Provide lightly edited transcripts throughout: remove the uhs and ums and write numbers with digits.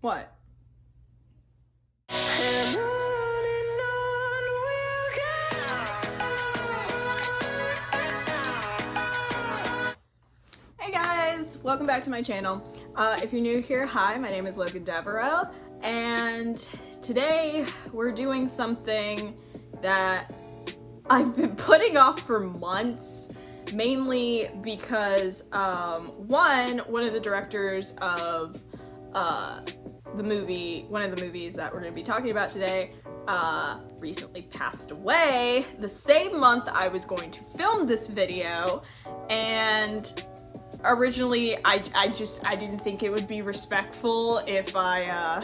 What? Hey guys, welcome back to my channel. If you're new here, hi, my name is Logan Devereaux, and today we're doing something that I've been putting off for months, mainly because one of the directors of one of the movies that we're going to be talking about today recently passed away the same month I was going to film this video, and originally I didn't think it would be respectful if I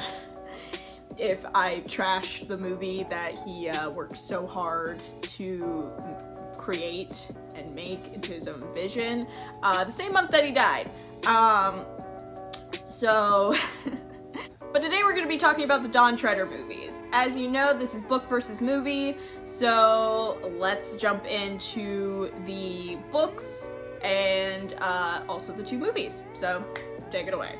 trashed the movie that he worked so hard to create and make into his own vision the same month that he died. But today we're going to be talking about the Dawn Treader movies. As you know, this is book versus movie, so let's jump into the books and also the two movies. So take it away.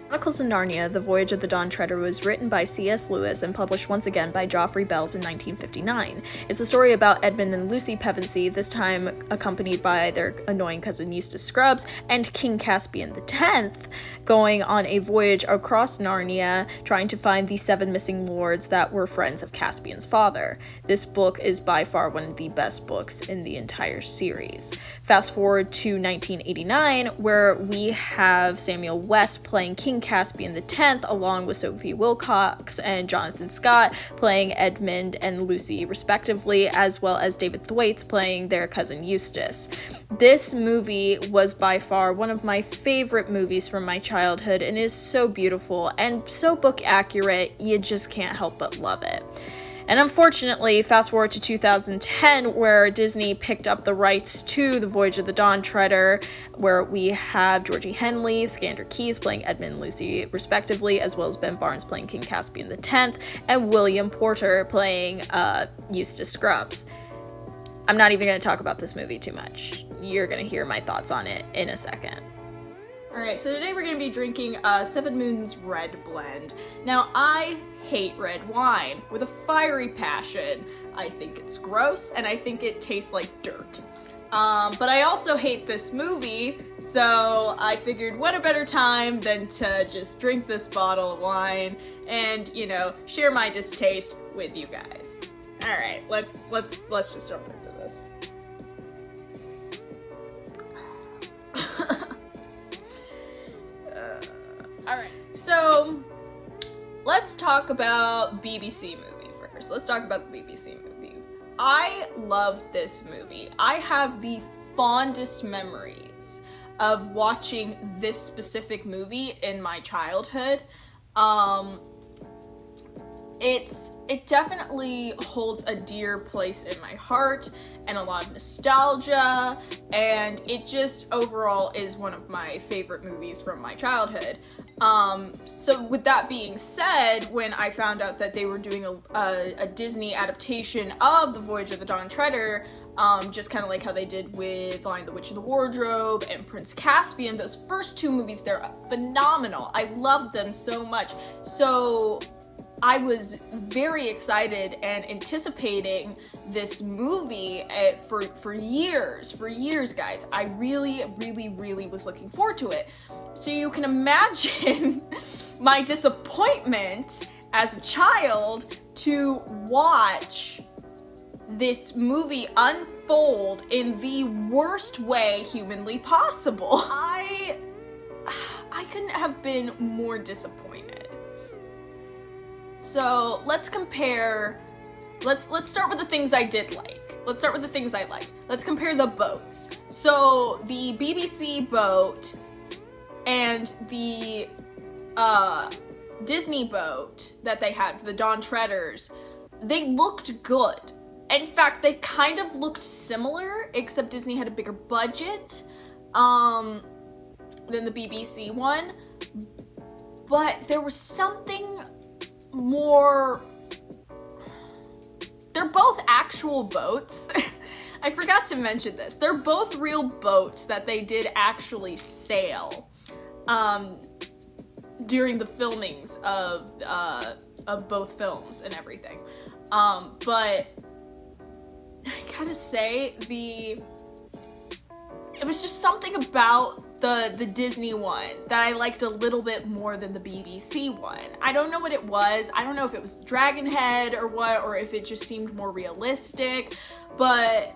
Chronicles of Narnia, The Voyage of the Dawn Treader was written by C.S. Lewis and published once again by Geoffrey Bells in 1959. It's a story about Edmund and Lucy Pevensey, this time accompanied by their annoying cousin Eustace Scrubs and King Caspian X, going on a voyage across Narnia, trying to find the 7 missing lords that were friends of Caspian's father. This book is by far one of the best books in the entire series. Fast forward to 1989, where we have Samuel West playing King Caspian X, along with Sophie Wilcox and Jonathan Scott playing Edmund and Lucy respectively, as well as David Thwaites playing their cousin Eustace. This movie was by far one of my favorite movies from my childhood, and is so beautiful and so book accurate, you just can't help but love it. And unfortunately, fast forward to 2010, where Disney picked up the rights to The Voyage of the Dawn Treader, where we have Georgie Henley, Skander Keys playing Edmund and Lucy respectively, as well as Ben Barnes playing King Caspian X, and William Porter playing Eustace Scrubs. I'm not even going to talk about this movie too much. You're going to hear my thoughts on it in a second. Alright, so today we're going to be drinking Seven Moons Red Blend. Now, I hate red wine with a fiery passion. I think it's gross, and I think it tastes like dirt. But I also hate this movie, so I figured what a better time than to just drink this bottle of wine and, you know, share my distaste with you guys. Alright, let's just jump into this. Alright, so let's talk about BBC movie first. Let's talk about the BBC movie. I love this movie. I have the fondest memories of watching this specific movie in my childhood. It definitely holds a dear place in my heart and a lot of nostalgia, and it just overall is one of my favorite movies from my childhood. So with that being said, when I found out that they were doing a Disney adaptation of The Voyage of the Dawn Treader, just kind of like how they did with Lion, the Witch, and the Wardrobe and Prince Caspian, those first two movies, they're phenomenal. I love them so much. So I was very excited and anticipating this movie for years, guys. I really was looking forward to it. So you can imagine my disappointment as a child to watch this movie unfold in the worst way humanly possible. I couldn't have been more disappointed. So let's compare, let's start with the things I did like. Let's start with the things I liked. Let's compare the boats. So the BBC boat and the Disney boat that they had, the Dawn Treaders, they looked good. In fact, they kind of looked similar, except Disney had a bigger budget than the BBC one. But there was something more. They're both actual boats. I forgot to mention this. They're both real boats that they did actually sail. during the filmings of both films and everything. But I gotta say, it was just something about the Disney one that I liked a little bit more than the BBC one. I don't know what it was. I don't know if it was Dragon Head or what, or if it just seemed more realistic, but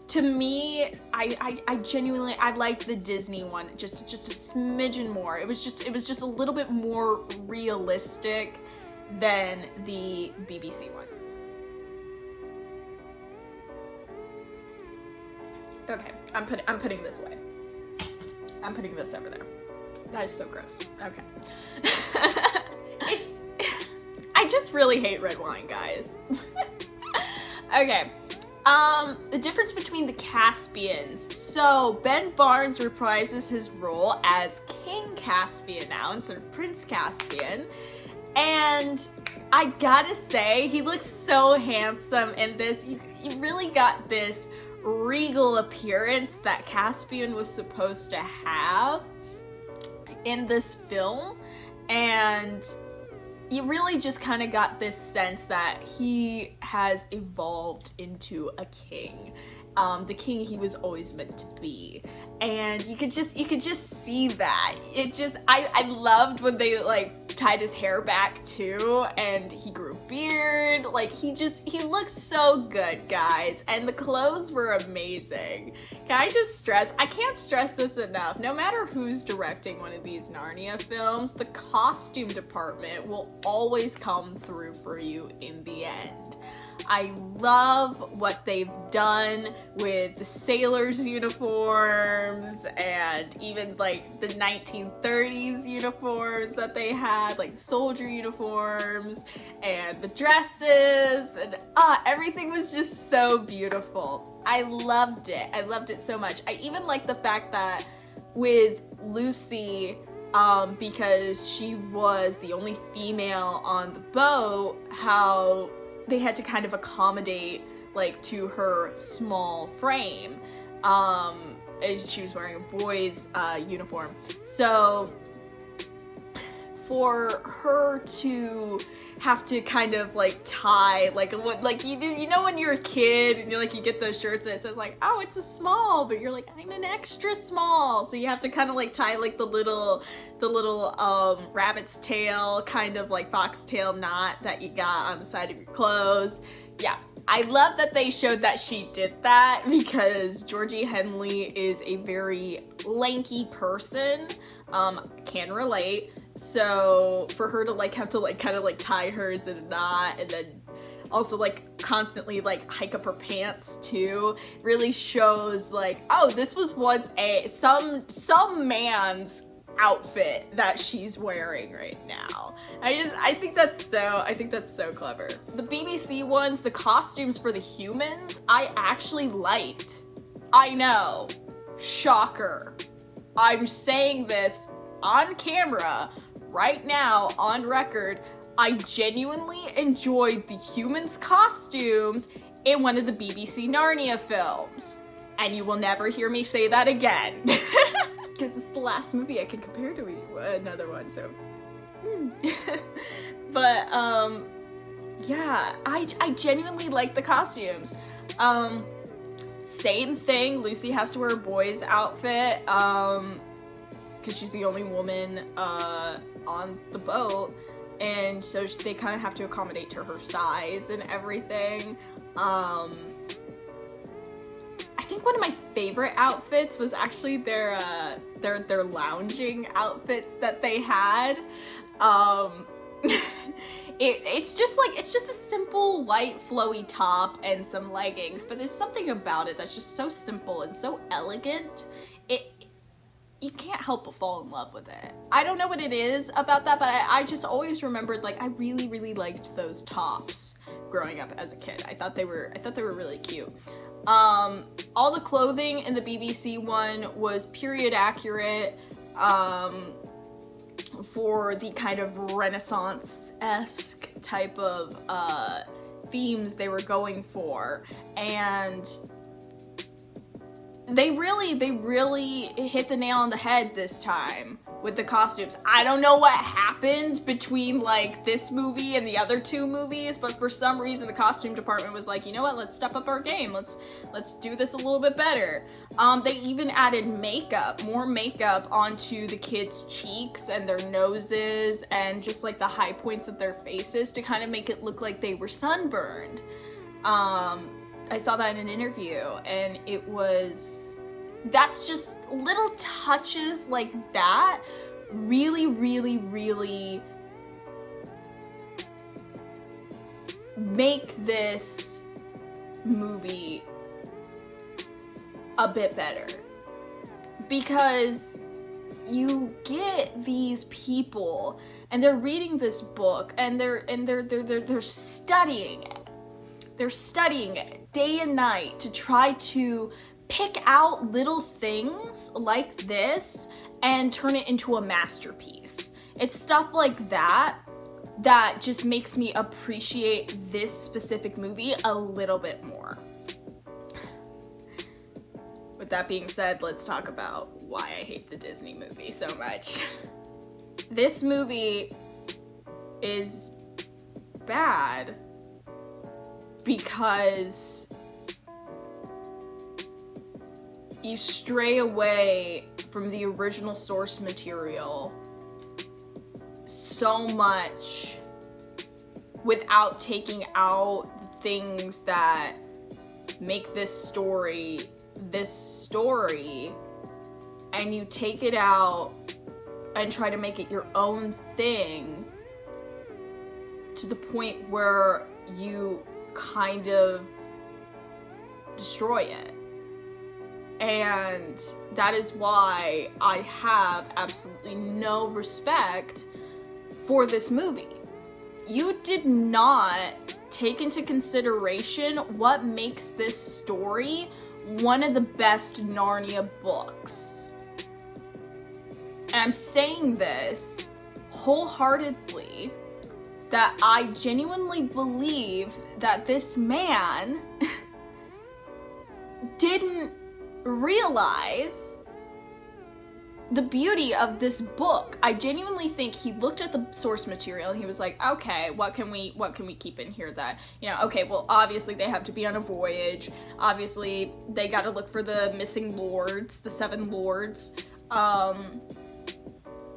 to me, I genuinely, I liked the Disney one just a smidgen more. It was just a little bit more realistic than the BBC one. Okay, I'm putting this away. I'm putting this over there. That is so gross. Okay. I just really hate red wine, guys. Okay. The difference between the Caspians. So, Ben Barnes reprises his role as King Caspian now instead of Prince Caspian. And I gotta say, he looks so handsome in this. You really got this regal appearance that Caspian was supposed to have in this film, and you really just kind of got this sense that he has evolved into a king, the king he was always meant to be. And you could just see that. I loved when they like tied his hair back too, and he grew a beard. Like he looked so good, guys, and the clothes were amazing. Can I just stress, I can't stress this enough, no matter who's directing one of these Narnia films, the costume department will always come through for you in the end. I love what they've done with the sailors' uniforms and even like the 1930s uniforms that they had, like soldier uniforms and the dresses, and everything was just so beautiful. I loved it. I loved it so much. I even like the fact that with Lucy, because she was the only female on the boat, how they had to kind of accommodate like to her small frame, as she was wearing a boy's uniform. So for her to have to kind of like tie like you do, you know, when you're a kid and you get those shirts that it says like, oh, it's a small, but you're like, I'm an extra small, so you have to kind of like tie like the little rabbit's tail, kind of like foxtail knot that you got on the side of your clothes. Yeah, I love that they showed that she did that, because Georgie Henley is a very lanky person. Can relate. So for her to like have to like kind of like tie hers in a knot, and then also like constantly like hike up her pants too, really shows like, oh, this was once some man's outfit that she's wearing right now. I think that's so clever. The BBC ones, the costumes for the humans, I actually liked. I know, shocker. I'm saying this on camera right now, on record. I genuinely enjoyed the humans' costumes in one of the BBC Narnia films. And you will never hear me say that again. Because it's the last movie I can compare to another one, so. But, yeah, I genuinely like the costumes. Same thing, Lucy has to wear a boy's outfit, because she's the only woman on the boat, and so they kind of have to accommodate to her size and everything. I think one of my favorite outfits was actually their lounging outfits that they had. It's just a simple white flowy top and some leggings, but there's something about it that's just so simple and so elegant. You can't help but fall in love with it. I don't know what it is about that, but I just always remembered, like, I really, really liked those tops growing up as a kid. I thought they were really cute. All the clothing in the BBC one was period accurate, for the kind of Renaissance-esque type of themes they were going for, and they really hit the nail on the head this time with the costumes. I don't know what happened between like this movie and the other two movies, but for some reason the costume department was like, you know what, let's step up our game. Let's do this a little bit better. They even added more makeup onto the kids' cheeks and their noses and just like the high points of their faces to kind of make it look like they were sunburned. I saw that in an interview, and that's just little touches like that really make this movie a bit better, because you get these people and they're reading this book and they're studying it. They're studying it day and night to try to pick out little things like this and turn it into a masterpiece. It's stuff like that that just makes me appreciate this specific movie a little bit more. With that being said, let's talk about why I hate the Disney movie so much. This movie is bad because you stray away from the original source material so much without taking out things that make this story, and you take it out and try to make it your own thing to the point where you kind of destroy it. And that is why I have absolutely no respect for this movie. You did not take into consideration what makes this story one of the best Narnia books. And I'm saying this wholeheartedly, that I genuinely believe that this man didn't realize the beauty of this book. I genuinely think he looked at the source material and he was like, okay, what can we keep in here that, okay, well, obviously they have to be on a voyage. Obviously they got to look for the missing lords, the 7 lords.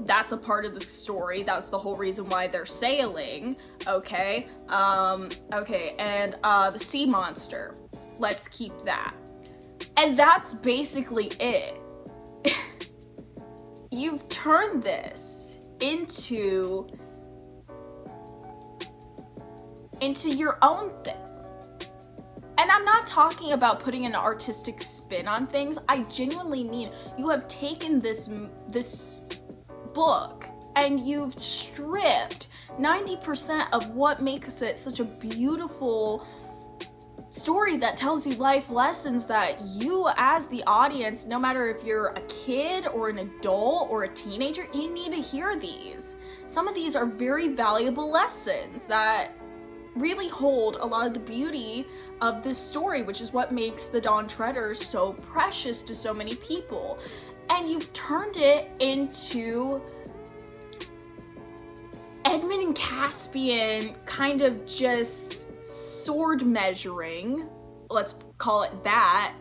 That's a part of the story. That's the whole reason why they're sailing. Okay. Okay. And, the sea monster. Let's keep that. And that's basically it. You've turned this into your own thing. And I'm not talking about putting an artistic spin on things. I genuinely mean you have taken this book and you've stripped 90% of what makes it such a beautiful story that tells you life lessons that you as the audience, no matter if you're a kid or an adult or a teenager, you need to hear these. Some of these are very valuable lessons that really hold a lot of the beauty of this story, which is what makes the Dawn Treaders so precious to so many people. And you've turned it into Edmund and Caspian kind of just sword measuring, let's call it that,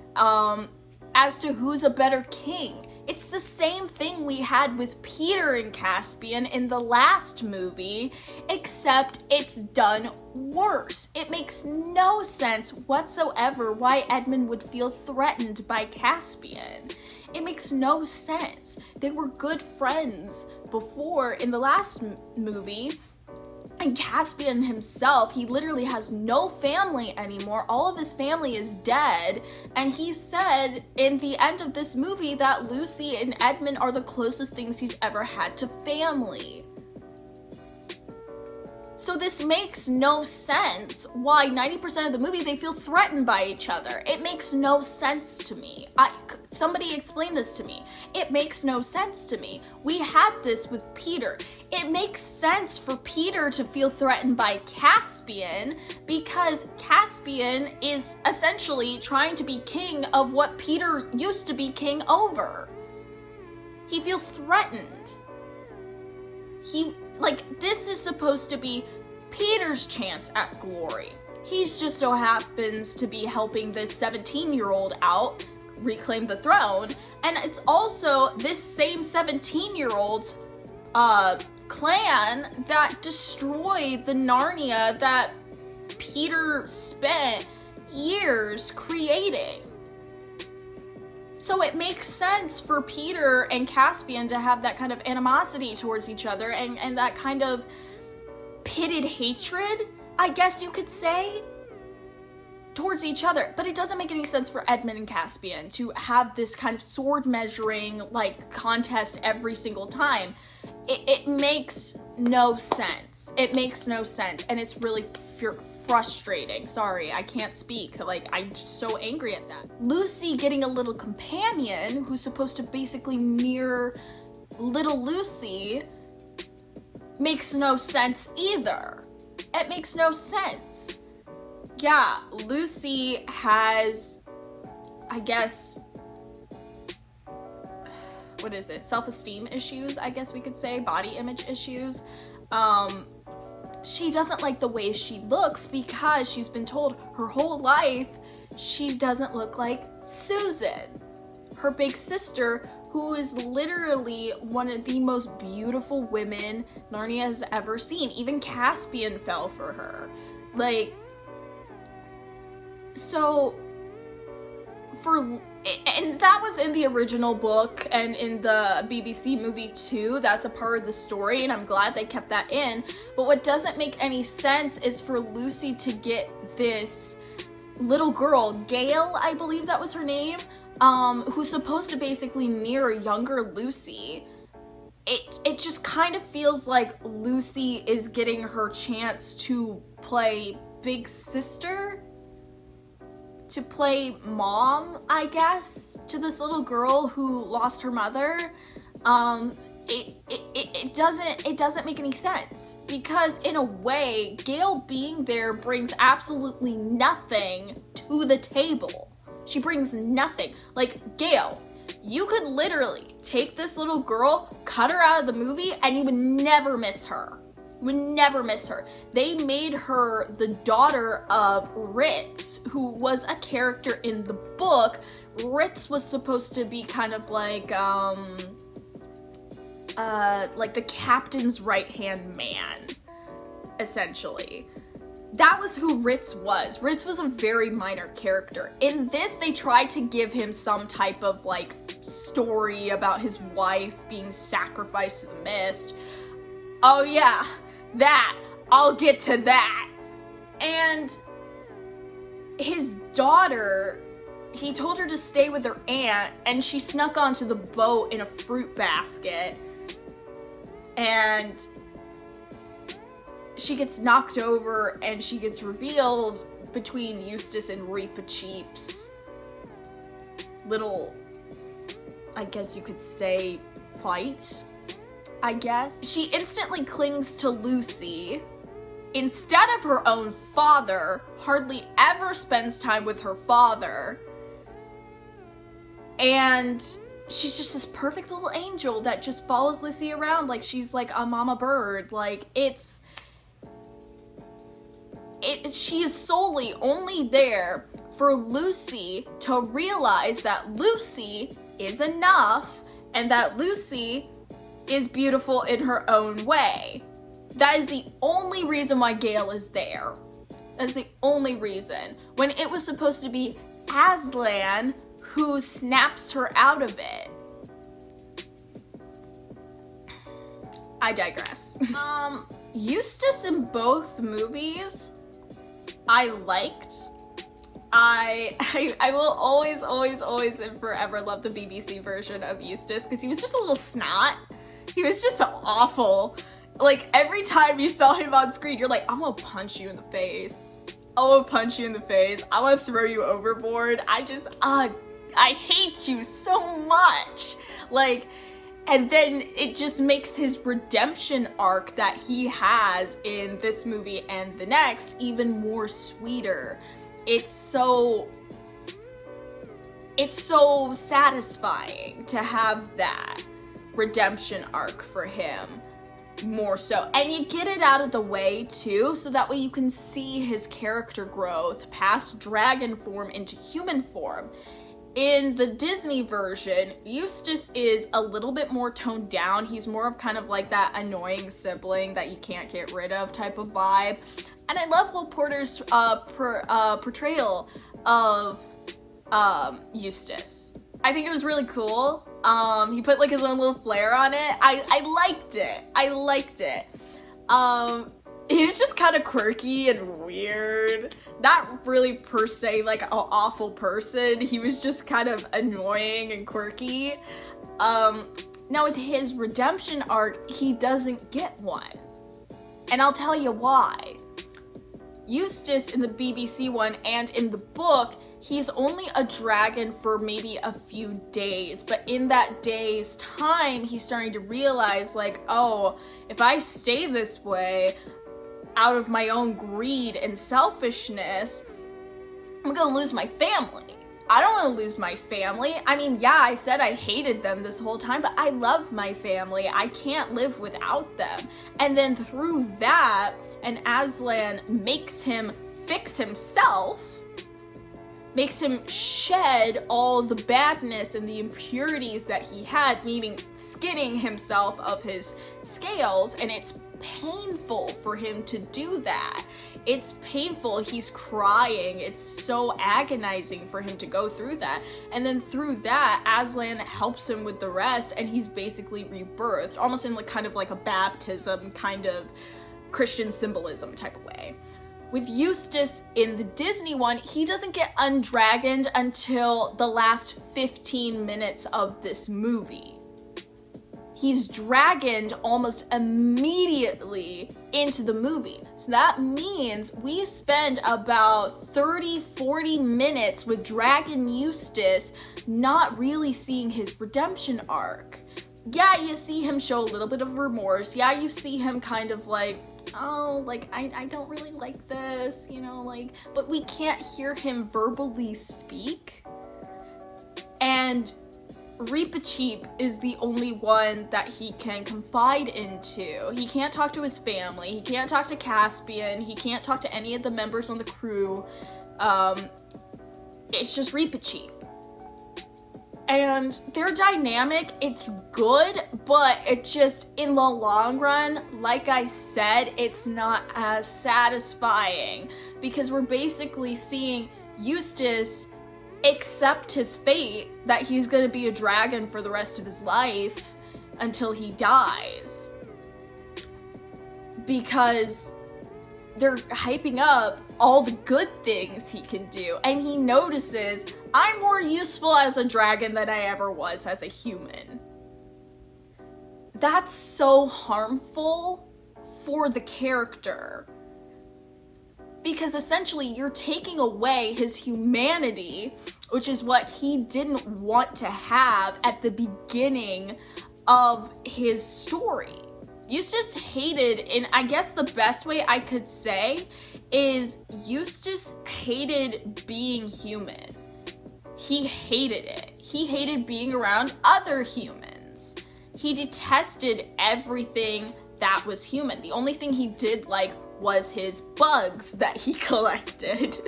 as to who's a better king. It's the same thing we had with Peter and Caspian in the last movie, except it's done worse. It makes no sense whatsoever why Edmund would feel threatened by Caspian. It makes no sense. They were good friends before in the last movie. And Caspian himself, he literally has no family anymore. All of his family is dead. And he said in the end of this movie that Lucy and Edmund are the closest things he's ever had to family. So this makes no sense why 90% of the movie they feel threatened by each other. It makes no sense to me. Somebody explain this to me. It makes no sense to me. We had this with Peter. It makes sense for Peter to feel threatened by Caspian because Caspian is essentially trying to be king of what Peter used to be king over. He feels threatened. This is supposed to be Peter's chance at glory. He just so happens to be helping this 17-year-old out reclaim the throne, and it's also this same 17-year-old's clan that destroyed the Narnia that Peter spent years creating. So it makes sense for Peter and Caspian to have that kind of animosity towards each other and that kind of pitted hatred, I guess you could say, towards each other. But it doesn't make any sense for Edmund and Caspian to have this kind of sword measuring contest every single time. It makes no sense. It makes no sense, and it's really frustrating. Sorry, I can't speak. I'm just so angry at that. Lucy getting a little companion who's supposed to basically mirror little Lucy makes no sense either. It makes no sense. Yeah, Lucy has, I guess, what is it? Self-esteem issues, I guess we could say, body image issues. She doesn't like the way she looks because she's been told her whole life she doesn't look like Susan, her big sister, who is literally one of the most beautiful women Narnia has ever seen. Even Caspian fell for her. And that was in the original book and in the BBC movie too. That's a part of the story, and I'm glad they kept that in. But what doesn't make any sense is for Lucy to get this little girl, Gail, I believe that was her name, who's supposed to basically mirror younger Lucy. It just kind of feels like Lucy is getting her chance to play big sister, to play mom, I guess, to this little girl who lost her mother. It doesn't make any sense, because in a way, Gail being there brings absolutely nothing to the table. She brings nothing. Gail, you could literally take this little girl, cut her out of the movie, and you would never miss her. Would never miss her. They made her the daughter of Ritz, who was a character in the book. Ritz was supposed to be kind of like the captain's right-hand man, essentially. That was who Ritz was. Ritz was a very minor character. In this, they tried to give him some type of story about his wife being sacrificed to the mist. Oh yeah, that. I'll get to that. And his daughter, he told her to stay with her aunt, and she snuck onto the boat in a fruit basket. And she gets knocked over, and she gets revealed between Eustace and Reepicheep's little, I guess you could say, fight. I guess. She instantly clings to Lucy instead of her own father, hardly ever spends time with her father, and she's just this perfect little angel that just follows Lucy around like she's like a mama bird. She is solely only there for Lucy to realize that Lucy is enough and that Lucy is beautiful in her own way. That is the only reason why Gail is there. That's the only reason. When it was supposed to be Aslan who snaps her out of it. I digress. Eustace in both movies, I liked. I will always and forever love the BBC version of Eustace because he was just a little snot. He was just awful. Like, every time you saw him on screen, you're like, I'm gonna punch you in the face. I'm gonna punch you in the face. I'm gonna throw you overboard. I hate you so much. Like, and then it just makes his redemption arc that he has in this movie and the next even more sweeter. It's so satisfying to have that redemption arc for him more so. And you get it out of the way too, so that way you can see his character growth past dragon form into human form. In the Disney version, Eustace is a little bit more toned down. He's more of kind of like that annoying sibling that you can't get rid of type of vibe. And I love Will Porter's portrayal of Eustace. I think it was really cool. He put like his own little flair on it. I liked it. He was just kind of quirky and weird. Not really per se like an awful person. He was just kind of annoying and quirky. Now with his redemption arc, he doesn't get one. And I'll tell you why. Eustace in the BBC one and in the book, he's only a dragon for maybe a few days, but in that day's time, he's starting to realize like, oh, if I stay this way, out of my own greed and selfishness, I'm gonna lose my family. I don't want to lose my family. I mean, yeah, I said I hated them this whole time, but I love my family. I can't live without them. And then through that, and Aslan makes him fix himself, makes him shed all the badness and the impurities that he had, meaning skinning himself of his scales, and it's painful for him to do that. It's painful, he's crying, it's so agonizing for him to go through that. And then through that, Aslan helps him with the rest, and he's basically rebirthed, almost in like kind of like a baptism kind of Christian symbolism type of way. With Eustace in the Disney one, he doesn't get undragoned until the last 15 minutes of this movie. He's dragoned almost immediately into the movie. So that means we spend about 30-40 minutes with Dragon Eustace not really seeing his redemption arc. Yeah, you see him show a little bit of remorse. Yeah, you see him kind of like, oh, like, I don't really like this, you know, like, but we can't hear him verbally speak. And Reepicheep is the only one that he can confide into. He can't talk to his family. He can't talk to Caspian. He can't talk to any of the members on the crew. It's just Reepicheep. And their dynamic, it's good, but it just, in the long run, like I said, it's not as satisfying. Because we're basically seeing Eustace accept his fate that he's gonna be a dragon for the rest of his life until he dies. Because they're hyping up all the good things he can do, and he notices, I'm more useful as a dragon than I ever was as a human. That's so harmful for the character. Because essentially you're taking away his humanity, which is what he didn't want to have at the beginning of his story. Eustace hated, and I guess the best way I could say is Eustace hated being human. He hated it. He hated being around other humans. He detested everything that was human. The only thing he did like was his bugs that he collected.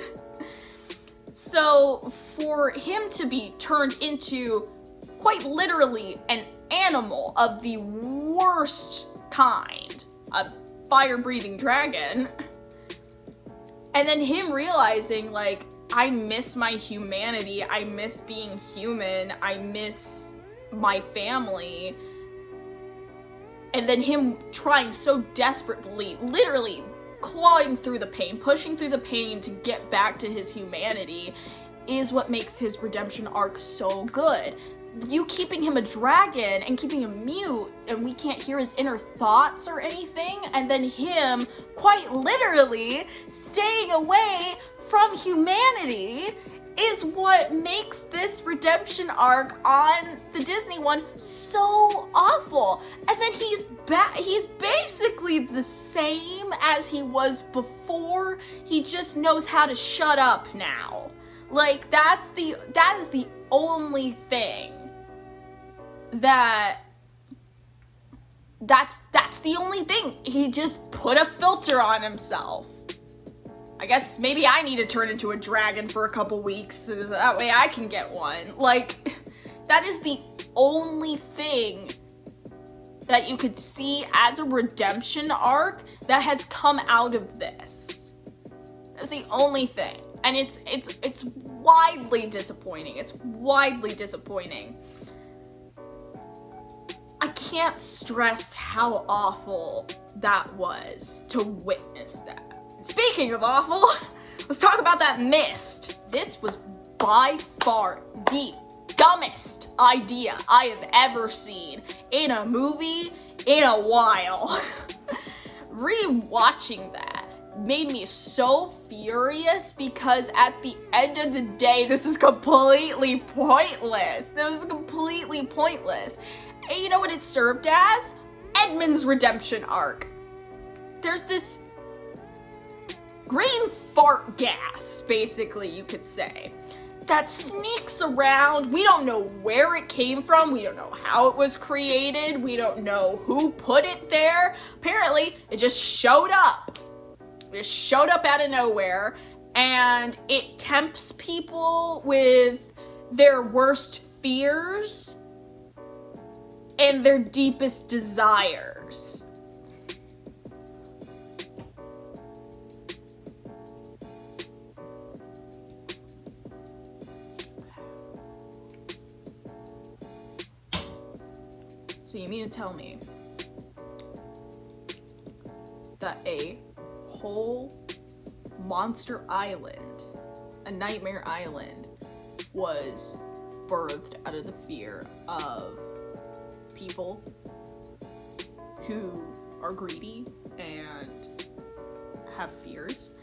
So for him to be turned into quite literally an animal of the worst kind, a fire-breathing dragon, and then him realizing like, I miss my humanity, I miss being human, I miss my family, and then him trying so desperately, literally clawing through the pain, pushing through the pain to get back to his humanity is what makes his redemption arc so good. you keeping him a dragon and keeping him mute and we can't hear his inner thoughts or anything, and then him quite literally staying away from humanity is what makes this redemption arc on the Disney one so awful. And then he's basically the same as he was before. He just knows how to shut up now. Like, that is the only thing that's the only thing. He just put a filter on himself. I guess maybe I need to turn into a dragon for a couple weeks so that way I can get one. Like, that is the only thing that you could see as a redemption arc that has come out of this. That's the only thing. And it's widely disappointing. It's widely disappointing. I can't stress how awful that was to witness that. Speaking of awful, let's talk about that mist. This was by far the dumbest idea I have ever seen in a movie in a while. Rewatching that made me so furious because at the end of the day, this is completely pointless. This was completely pointless. And you know what it served as? Edmund's redemption arc. There's this green fart gas, basically, you could say, that sneaks around. We don't know where it came from. We don't know how it was created. We don't know who put it there. Apparently, it just showed up. It just showed up out of nowhere, and it tempts people with their worst fears and their deepest desires. So you mean to tell me that a whole monster island, a nightmare island, was birthed out of the fear of people who are greedy and have fears?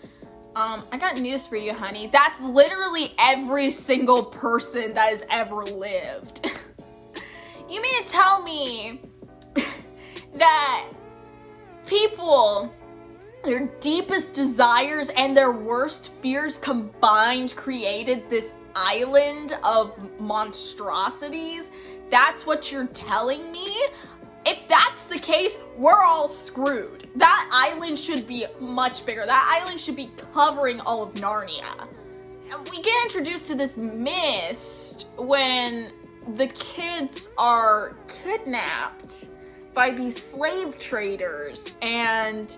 I got news for you, honey. That's literally every single person that has ever lived. You mean to tell me that people, their deepest desires and their worst fears combined created this island of monstrosities? That's what you're telling me? If that's the case, we're all screwed. That island should be much bigger. That island should be covering all of Narnia. We get introduced to this mist when the kids are kidnapped by these slave traders, and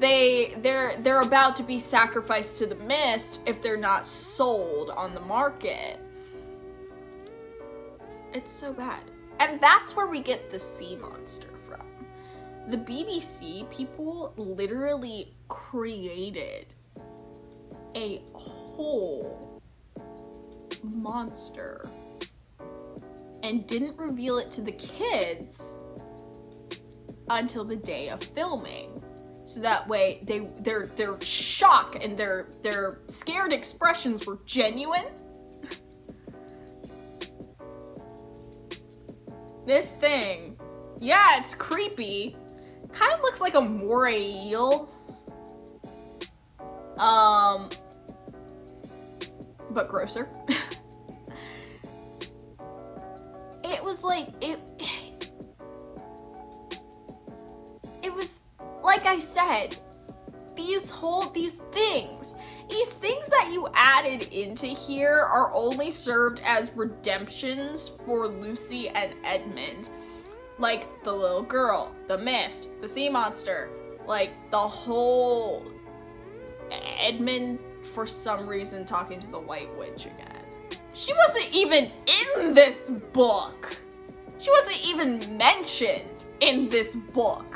they're about to be sacrificed to the mist if they're not sold on the market. It's so bad. And that's where we get the sea monster from. The BBC people literally created a whole monster and didn't reveal it to the kids until the day of filming. So that way their shock and their scared expressions were genuine. This thing, yeah, it's creepy. Kind of looks like a moray eel. But grosser. It was like, it was, like I said, these things that you added into here are only served as redemptions for Lucy and Edmund. Like the little girl, the mist, the sea monster, like the whole Edmund for some reason talking to the White Witch again. She wasn't even in this book. She wasn't even mentioned in this book.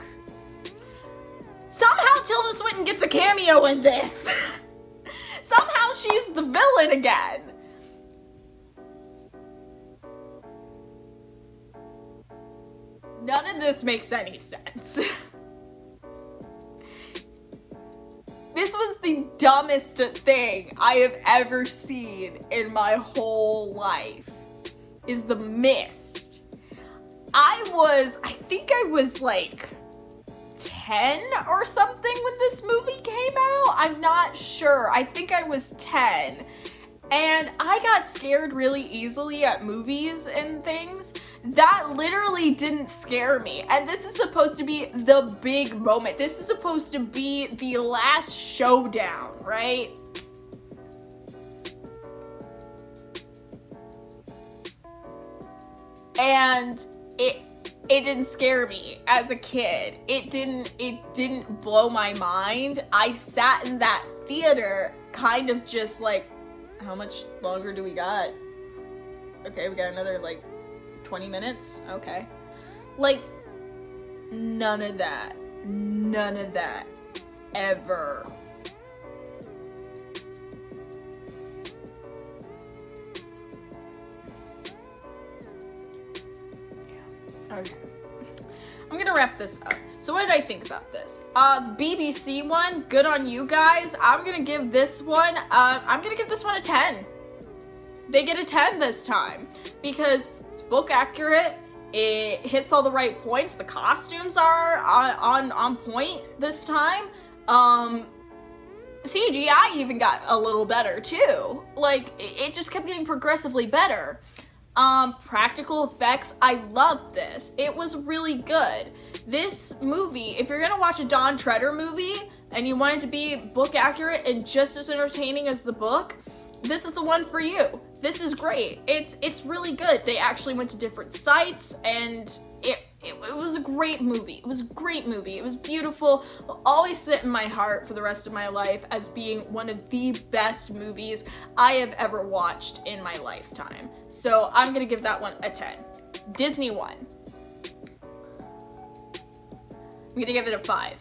Somehow Tilda Swinton gets a cameo in this. Somehow she's the villain again. None of this makes any sense. This was the dumbest thing I have ever seen in my whole life, is The Mist. I think I was like 10 or something when this movie came out. I'm not sure. I think I was 10. And I got scared really easily at movies and things. That literally didn't scare me. And this is supposed to be the big moment. This is supposed to be the last showdown, right? And it didn't scare me as a kid. It didn't blow my mind. I sat in that theater kind of just like, how much longer do we got? Okay, we got another like 20 minutes. Okay. Like, none of that ever. Okay. I'm gonna wrap this up. So what did I think about this? The BBC one, good on you guys. I'm gonna give this one a 10. They get a 10 this time because it's book accurate. It hits all the right points. The costumes are on point this time. CGI even got a little better too. Like, it just kept getting progressively better. Practical effects, I loved this. It was really good. This movie, if you're gonna watch a Don Treader movie and you want it to be book accurate and just as entertaining as the book, this is the one for you. This is great. It's really good. They actually went to different sites and it was a great movie. It was a great movie. It was beautiful. It'll always sit in my heart for the rest of my life as being one of the best movies I have ever watched in my lifetime. So I'm gonna give that one a 10. Disney one. I'm gonna give it a 5.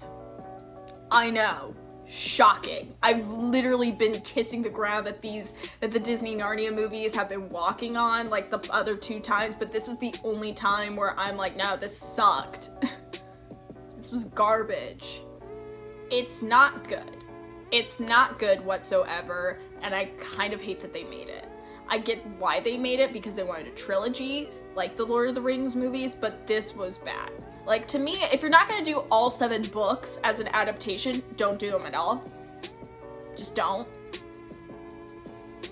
I know. Shocking. I've literally been kissing the ground that the Disney Narnia movies have been walking on like the other 2 times, but this is the only time where I'm like, no, this sucked. This was garbage. It's not good. It's not good whatsoever, and I kind of hate that they made it. I get why they made it because they wanted a trilogy, like the Lord of the Rings movies, but this was bad. Like, to me, if you're not gonna do all 7 books as an adaptation, don't do them at all. Just don't.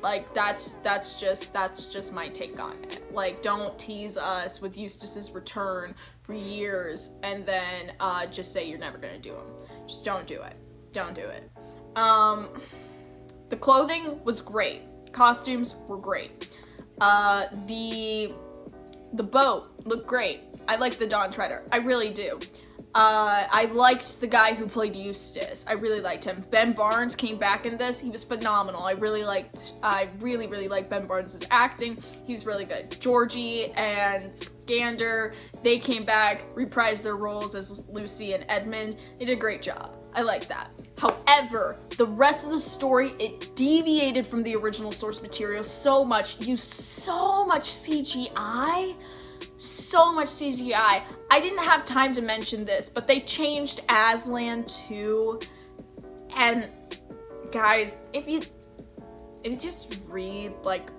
Like, that's just my take on it. Like, don't tease us with Eustace's return for years and then just say you're never gonna do them. Just don't do it. Don't do it. The clothing was great. Costumes were great. The boat looked great. I like the Don Treader. I really do. I liked the guy who played Eustace. I really liked him. Ben Barnes came back in this. He was phenomenal. I really liked Ben Barnes' acting. He was really good. Georgie and Skander, they came back, reprised their roles as Lucy and Edmund. They did a great job. I like that. However, the rest of the story, it deviated from the original source material so much. Used so much CGI. So much CGI. I didn't have time to mention this, but they changed Aslan too. And guys, if you just read like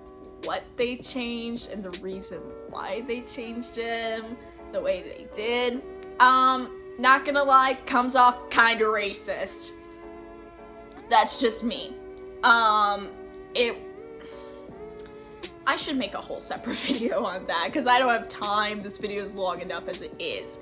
what they changed and the reason why they changed him the way they did, not gonna lie, comes off kinda racist. That's just me. I should make a whole separate video on that because I don't have time. This video is long enough as it is.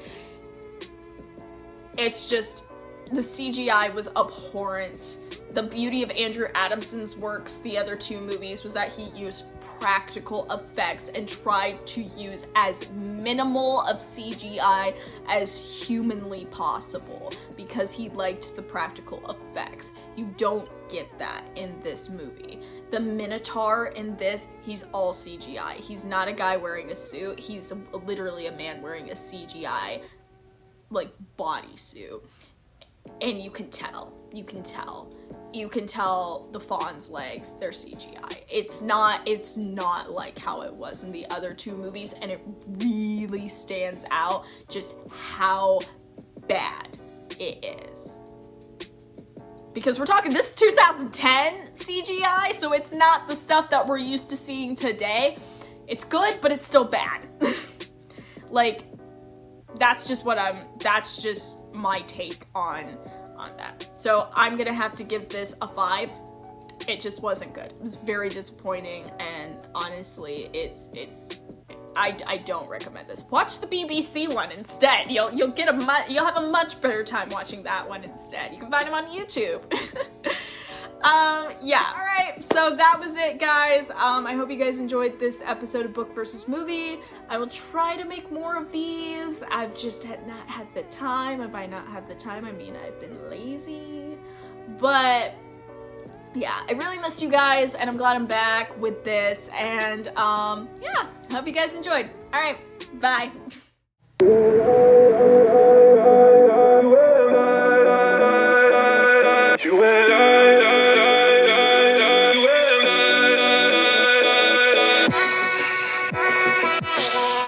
It's just, the CGI was abhorrent. The beauty of Andrew Adamson's works, the other 2 movies, was that he used practical effects and tried to use as minimal of CGI as humanly possible because he liked the practical effects. You don't get that in this movie. The Minotaur in this, he's all CGI. He's not a guy wearing a suit. He's literally a man wearing a CGI, like, bodysuit. and you can tell the fawn's legs, they're CGI. It's not like how it was in the other two movies, and it really stands out just how bad it is. Because we're talking, this is 2010 CGI, so it's not the stuff that we're used to seeing today. It's good, but it's still bad. Like, that's just my take on that. So I'm gonna have to give this a 5. It just wasn't good. It was very disappointing, and honestly, I don't recommend this. Watch the BBC one instead. You'll have a much better time watching that one instead. You can find them on YouTube. Yeah. All right. So that was it, guys. I hope you guys enjoyed this episode of Book versus Movie. I will try to make more of these. I've just not had the time. If I not had the time, I mean I've been lazy. But yeah, I really missed you guys, and I'm glad I'm back with this. And yeah, hope you guys enjoyed. All right. Bye.